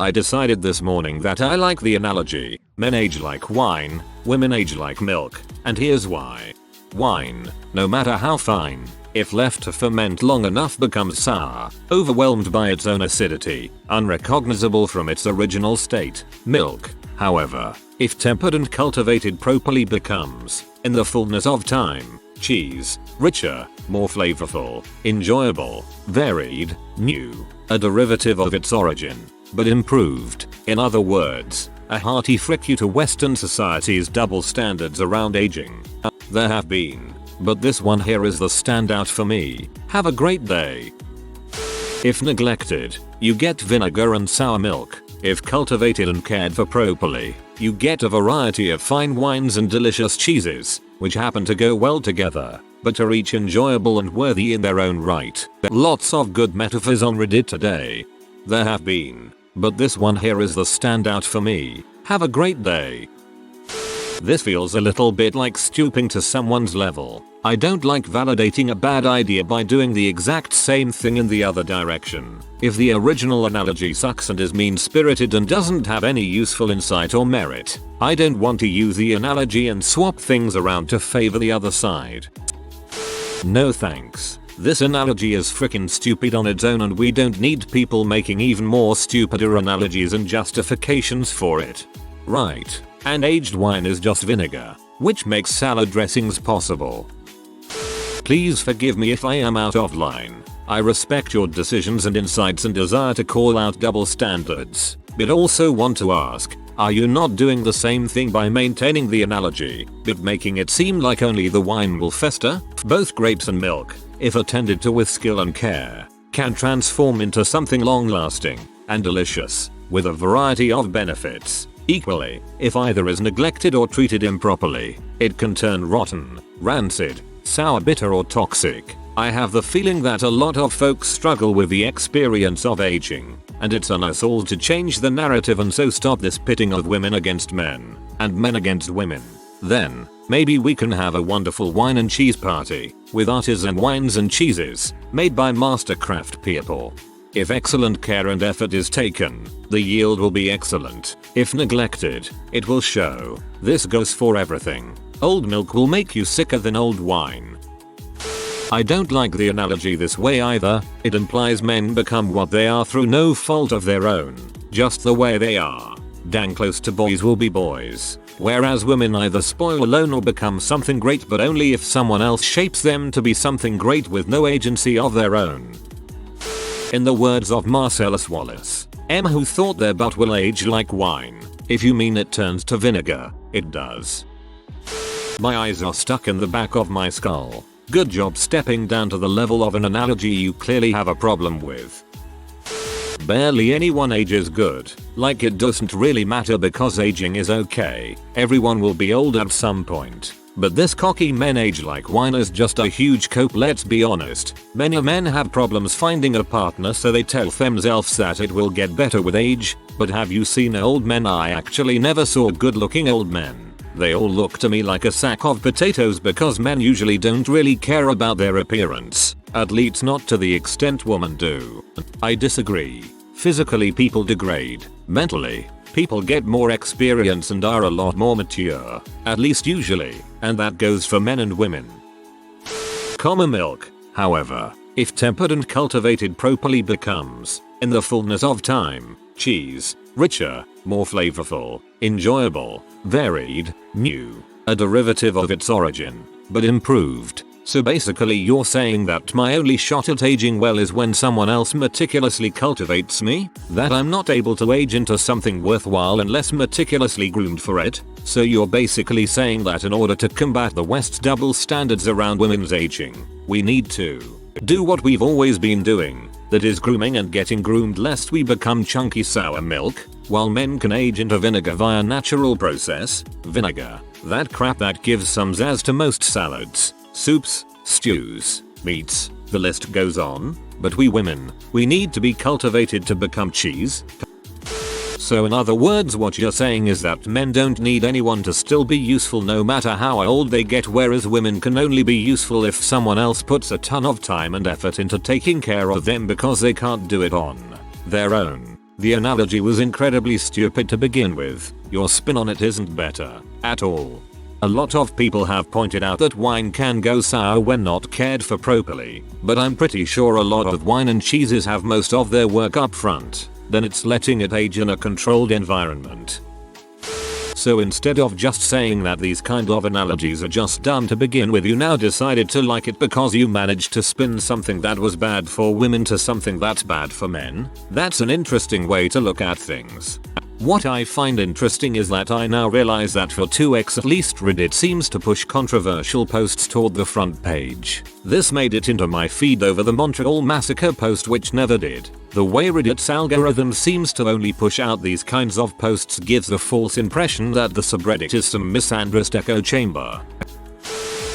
I decided this morning that I like the analogy, men age like wine, women age like milk, and here's why. Wine, no matter how fine, if left to ferment long enough becomes sour, overwhelmed by its own acidity, unrecognizable from its original state. Milk, however, if tempered and cultivated properly becomes, in the fullness of time, cheese, richer, more flavorful, enjoyable, varied, new, a derivative of its origin, but improved. In other words, a hearty frick you to Western society's double standards around aging. There have been, but this one here is the standout for me. Have a great day. If neglected, you get vinegar and sour milk. If cultivated and cared for properly, you get a variety of fine wines and delicious cheeses, which happen to go well together, but are each enjoyable and worthy in their own right. Lots of good metaphors on Reddit today. There have been, but this one here is the standout for me. Have a great day. This feels a little bit like stooping to someone's level. I don't like validating a bad idea by doing the exact same thing in the other direction. If the original analogy sucks and is mean-spirited and doesn't have any useful insight or merit, I don't want to use the analogy and swap things around to favor the other side. No thanks. This analogy is frickin' stupid on its own and we don't need people making even more stupider analogies and justifications for it. Right. And aged wine is just vinegar, which makes salad dressings possible. Please forgive me if I am out of line. I respect your decisions and insights and desire to call out double standards, but also want to ask, are you not doing the same thing by maintaining the analogy, but making it seem like only the wine will fester? Both grapes and milk, if attended to with skill and care, can transform into something long-lasting and delicious, with a variety of benefits. Equally, if either is neglected or treated improperly, it can turn rotten, rancid, sour, bitter or toxic. I have the feeling that a lot of folks struggle with the experience of aging, and it's on us all to change the narrative and so stop this pitting of women against men, and men against women. Then, maybe we can have a wonderful wine and cheese party, with artisan wines and cheeses, made by master craft people. If excellent care and effort is taken, the yield will be excellent. If neglected, it will show. This goes for everything. Old milk will make you sicker than old wine. I don't like the analogy this way either. It implies men become what they are through no fault of their own, just the way they are. Dang close to boys will be boys. Whereas women either spoil alone or become something great, but only if someone else shapes them to be something great with no agency of their own. In the words of Marcellus Wallace, who thought their butt will age like wine. If you mean it turns to vinegar, it does. My eyes are stuck in the back of my skull. Good job stepping down to the level of an analogy you clearly have a problem with. Barely anyone ages good. Like it doesn't really matter because aging is okay. Everyone will be old at some point. But this cocky men age like wine is just a huge cope, let's be honest. Many men have problems finding a partner, so they tell themselves that it will get better with age. But have you seen old men? I actually never saw good looking old men. They all look to me like a sack of potatoes because men usually don't really care about their appearance. At least not to the extent women do. I disagree. Physically people degrade. Mentally, people get more experience and are a lot more mature. At least usually. And that goes for men and women. Milk, however, if tempered and cultivated properly becomes, in the fullness of time, cheese, richer, more flavorful, enjoyable, varied, new, a derivative of its origin, but improved. So basically you're saying that my only shot at aging well is when someone else meticulously cultivates me? That I'm not able to age into something worthwhile unless meticulously groomed for it? So you're basically saying that in order to combat the West's double standards around women's aging, we need to do what we've always been doing, that is grooming and getting groomed lest we become chunky sour milk, while men can age into vinegar via natural process. Vinegar, that crap that gives some zazz to most salads, soups, stews, meats, the list goes on. But we women, we need to be cultivated to become cheese. So in other words, what you're saying is that men don't need anyone to still be useful no matter how old they get, whereas women can only be useful if someone else puts a ton of time and effort into taking care of them because they can't do it on their own. The analogy was incredibly stupid to begin with. Your spin on it isn't better at all. A lot of people have pointed out that wine can go sour when not cared for properly, but I'm pretty sure a lot of wine and cheeses have most of their work up front, then it's letting it age in a controlled environment. So instead of just saying that these kind of analogies are just dumb to begin with, you now decided to like it because you managed to spin something that was bad for women to something that's bad for men? That's an interesting way to look at things. What I find interesting is that I now realize that for 2x at least Reddit seems to push controversial posts toward the front page. This made it into my feed over the Montreal Massacre post, which never did. The way Reddit's algorithm seems to only push out these kinds of posts gives the false impression that the subreddit is some misandrist echo chamber.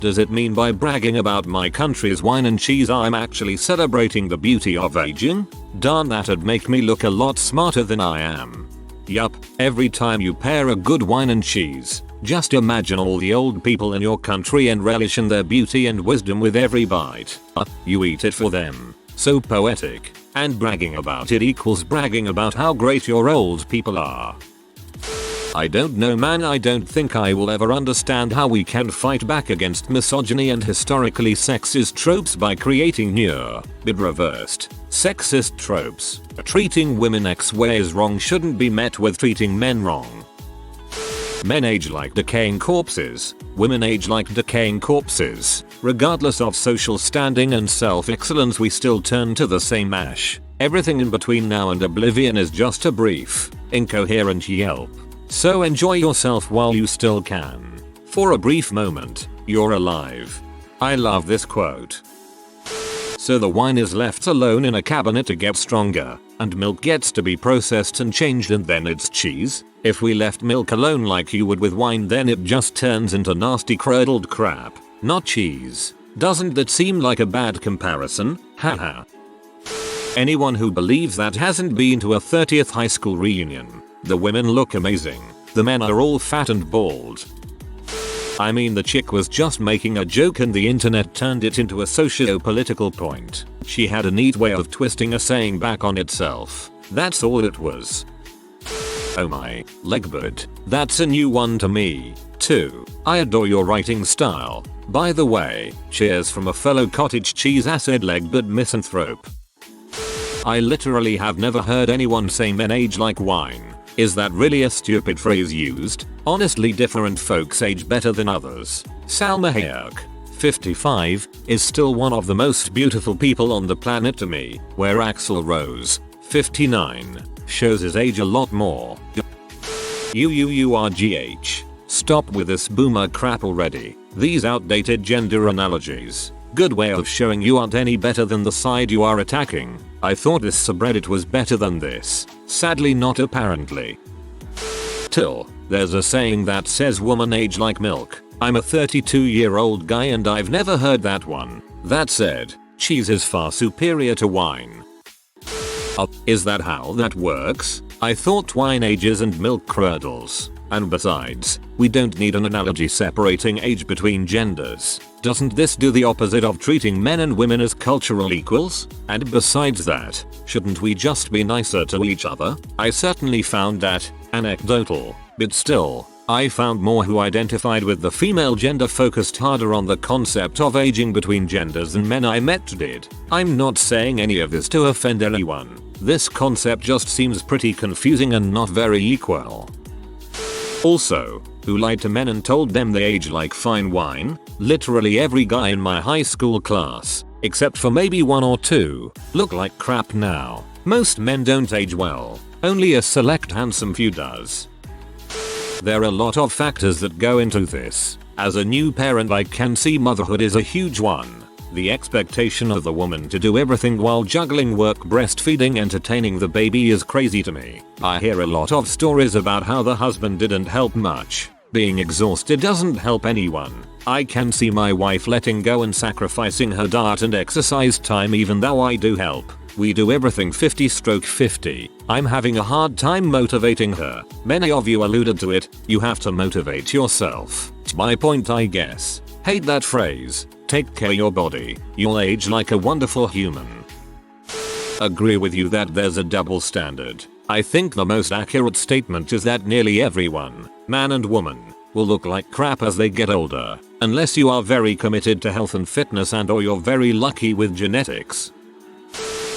Does it mean by bragging about my country's wine and cheese I'm actually celebrating the beauty of aging? Darn, that'd make me look a lot smarter than I am. Yup, every time you pair a good wine and cheese, just imagine all the old people in your country and relish in their beauty and wisdom with every bite. You eat it for them. So poetic. And bragging about it equals bragging about how great your old people are. I don't know, man, I don't think I will ever understand how we can fight back against misogyny and historically sexist tropes by creating new, but reversed, sexist tropes. Treating women X ways wrong shouldn't be met with treating men wrong. Men age like decaying corpses. Women age like decaying corpses. Regardless of social standing and self-excellence, we still turn to the same ash. Everything in between now and oblivion is just a brief, incoherent yelp. So enjoy yourself while you still can. For a brief moment, you're alive. I love this quote. So the wine is left alone in a cabinet to get stronger, and milk gets to be processed and changed, and then it's cheese? If we left milk alone like you would with wine, then it just turns into nasty curdled crap, not cheese. Doesn't that seem like a bad comparison? Haha. Anyone who believes that hasn't been to a 30th high school reunion. The women look amazing. The men are all fat and bald. I mean, the chick was just making a joke and the internet turned it into a socio-political point. She had a neat way of twisting a saying back on itself. That's all it was. Oh my, Legbird. That's a new one to me, too. I adore your writing style. By the way, cheers from a fellow cottage cheese acid Legbird misanthrope. I literally have never heard anyone say men age like wine. Is that really a stupid phrase used? Honestly, different folks age better than others. Salma Hayek, 55, is still one of the most beautiful people on the planet to me, where Axl Rose, 59, shows his age a lot more. UUURGH. Stop with this boomer crap already. These outdated gender analogies. Good way of showing you aren't any better than the side you are attacking. I thought this subreddit was better than this. Sadly not, apparently. Till, there's a saying that says woman age like milk. I'm a 32-year-old guy and I've never heard that one. That said, cheese is far superior to wine. Is that how that works? I thought wine ages and milk curdles. And besides, we don't need an analogy separating age between genders. Doesn't this do the opposite of treating men and women as cultural equals? And besides that, shouldn't we just be nicer to each other? I certainly found that anecdotal, but still, I found more who identified with the female gender focused harder on the concept of aging between genders than men I met did. I'm not saying any of this to offend anyone. This concept just seems pretty confusing and not very equal. Also, who lied to men and told them they age like fine wine? Literally every guy in my high school class, except for maybe one or two, look like crap now. Most men don't age well. Only a select handsome few does. There are a lot of factors that go into this. As a new parent, I can see motherhood is a huge one. The expectation of the woman to do everything while juggling work, breastfeeding, entertaining the baby is crazy to me. I hear a lot of stories about how the husband didn't help much. Being exhausted doesn't help anyone. I can see my wife letting go and sacrificing her diet and exercise time even though I do help. We do everything 50/50. I'm having a hard time motivating her. Many of you alluded to it, you have to motivate yourself. My point, I guess. Hate that phrase. Take care of your body. You'll age like a wonderful human. Agree with you that there's a double standard. I think the most accurate statement is that nearly everyone, man and woman, will look like crap as they get older, unless you are very committed to health and fitness or you're very lucky with genetics.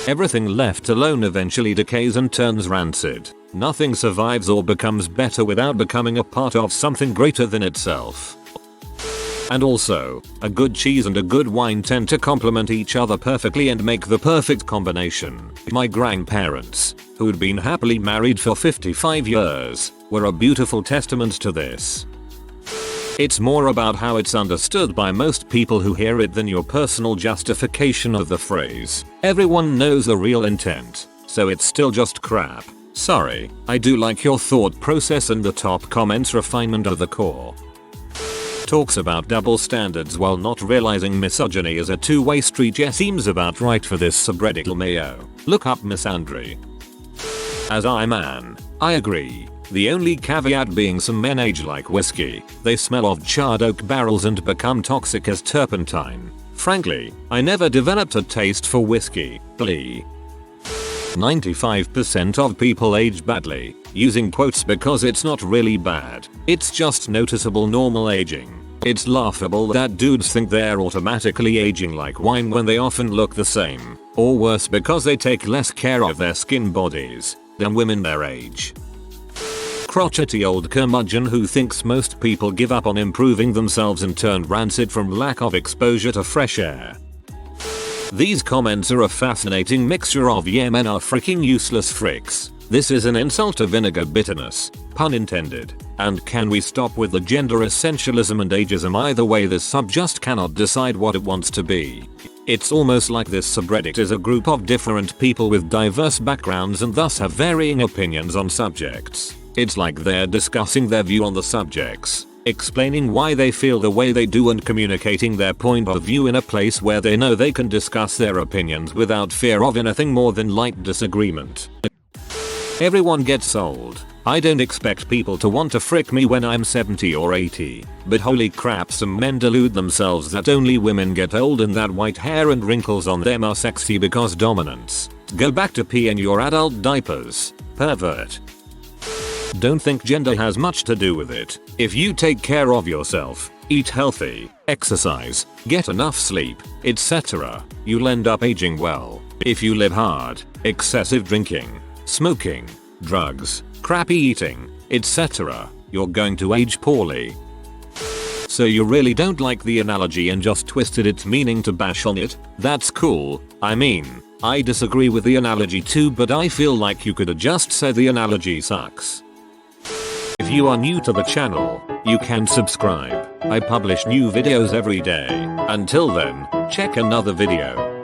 Everything left alone eventually decays and turns rancid. Nothing survives or becomes better without becoming a part of something greater than itself. And also, a good cheese and a good wine tend to complement each other perfectly and make the perfect combination. My grandparents, who'd been happily married for 55 years, were a beautiful testament to this. It's more about how it's understood by most people who hear it than your personal justification of the phrase. Everyone knows the real intent, so it's still just crap. Sorry, I do like your thought process and the top comments refinement of the core. Talks about double standards while not realizing misogyny is a two-way street. Yeah, seems about right for this subreddit. Mayo. Look up misandry. As I man, I agree. The only caveat being some men age like whiskey. They smell of charred oak barrels and become toxic as turpentine. Frankly, I never developed a taste for whiskey. 95% of people age badly, using quotes because it's not really bad. It's just noticeable normal aging. It's laughable that dudes think they're automatically aging like wine when they often look the same, or worse because they take less care of their skin bodies than women their age. Crotchety old curmudgeon who thinks most people give up on improving themselves and turn rancid from lack of exposure to fresh air. These comments are a fascinating mixture of yeah, men are freaking useless fricks. This is an insult to vinegar bitterness, pun intended. And can we stop with the gender essentialism and ageism? Either way, this sub just cannot decide what it wants to be. It's almost like this subreddit is a group of different people with diverse backgrounds and thus have varying opinions on subjects. It's like they're discussing their view on the subjects, explaining why they feel the way they do and communicating their point of view in a place where they know they can discuss their opinions without fear of anything more than light disagreement. Everyone gets old. I don't expect people to want to frick me when I'm 70 or 80, but holy crap, some men delude themselves that only women get old and that white hair and wrinkles on them are sexy because dominance. Go back to pee in your adult diapers, pervert. Don't think gender has much to do with it. If you take care of yourself, eat healthy, exercise, get enough sleep, etc., you'll end up aging well. If you live hard, excessive drinking, smoking, drugs, crappy eating, etc., you're going to age poorly. So you really don't like the analogy and just twisted its meaning to bash on it? That's cool. I mean, I disagree with the analogy too, but I feel like you could have just said the analogy sucks. If you are new to the channel, you can subscribe. I publish new videos every day. Until then, check another video.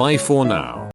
Bye for now.